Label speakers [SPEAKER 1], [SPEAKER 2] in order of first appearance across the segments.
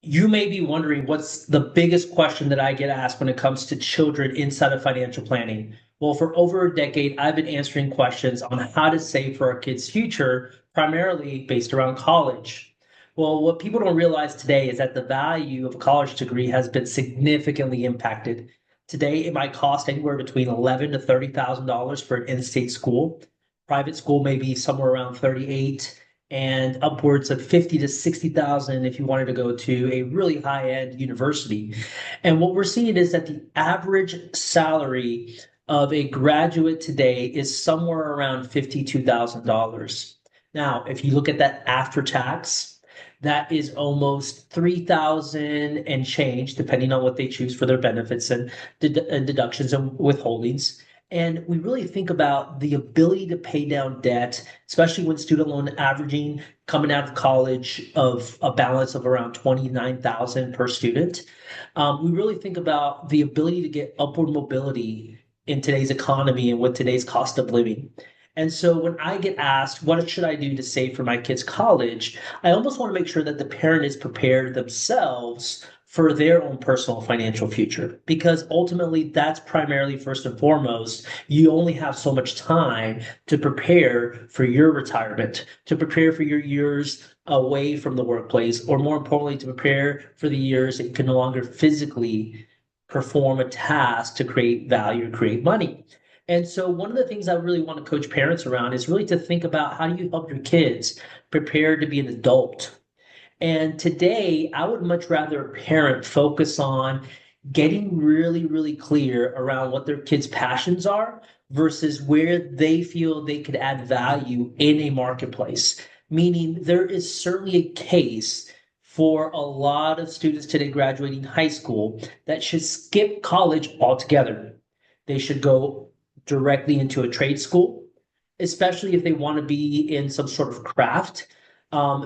[SPEAKER 1] You may be wondering what's the biggest question that I get asked when it comes to children inside of financial planning. Well, for over a decade, I've been answering questions on how to save for our kids' future, primarily based around college. Well, what people don't realize today is that the value of a college degree has been significantly impacted. Today, it might cost anywhere between $11,000 to $30,000 for an in-state school. Private school may be somewhere around 38 and upwards of 50 to 60,000 if you wanted to go to a really high-end university. And what we're seeing is that the average salary of a graduate today is somewhere around $52,000. Now, if you look at that after tax, that is almost 3,000 and change, depending on what they choose for their benefits and deductions and withholdings. And we really think about the ability to pay down debt, especially when student loan averaging coming out of college of a balance of around 29,000 per student. We really think about the ability to get upward mobility in today's economy and with today's cost of living. And so when I get asked, what should I do to save for my kids' college? I almost want to make sure that the parent is prepared themselves for their own personal financial future. Because ultimately, that's primarily first and foremost. You only have so much time to prepare for your retirement, to prepare for your years away from the workplace, or more importantly, to prepare for the years that you can no longer physically perform a task to create value, create money. And so, one of the things I really want to coach parents around is really to think about how do you help your kids prepare to be an adult. And today, I would much rather a parent focus on getting really, really clear around what their kids' passions are versus where they feel they could add value in a marketplace. Meaning, there is certainly a case for a lot of students today graduating high school that should skip college altogether. They should go directly into a trade school, especially if they want to be in some sort of craft.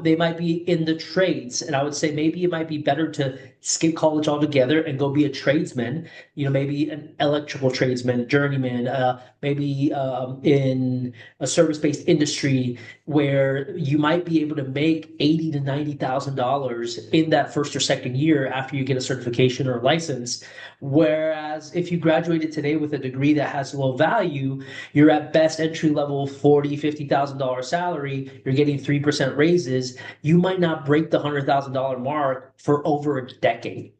[SPEAKER 1] They might be in the trades, and I would say maybe it might be better to skip college altogether and go be a tradesman. Maybe an electrical tradesman, journeyman, maybe in a service-based industry where you might be able to make $80,000 to $90,000 in that first or second year after you get a certification or a license. Whereas if you graduated today with a degree that has low value, you're at best entry level $40,000, $50,000 salary. You're getting 3% raises. You might not break the $100,000 mark for over a decade.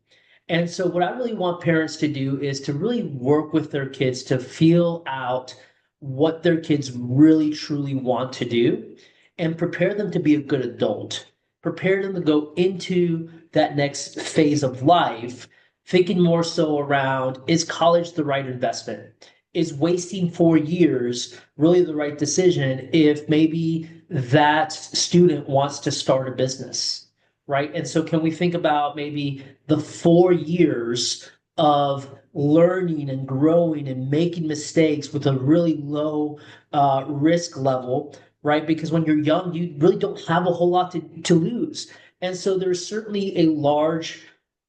[SPEAKER 1] And so, what I really want parents to do is to really work with their kids to feel out what their kids really truly want to do and prepare them to be a good adult, prepare them to go into that next phase of life, thinking more so around, is college the right investment? Is wasting 4 years really the right decision if maybe that student wants to start a business, right? And so, can we think about maybe the 4 years of learning and growing and making mistakes with a really low risk level, right? Because when you're young, you really don't have a whole lot to lose. And so, there's certainly a large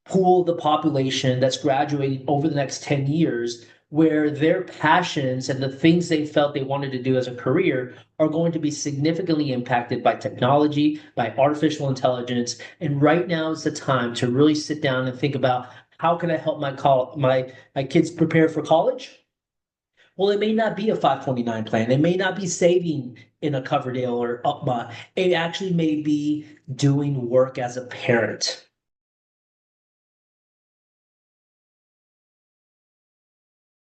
[SPEAKER 1] pool of the population that's graduating over the next 10 years where their passions and the things they felt they wanted to do as a career are going to be significantly impacted by technology, by artificial intelligence. And right now is the time to really sit down and think about, how can I help my kids prepare for college? Well, it may not be a 529 plan. It may not be saving in a Coverdale or UPMA. It actually may be doing work as a parent.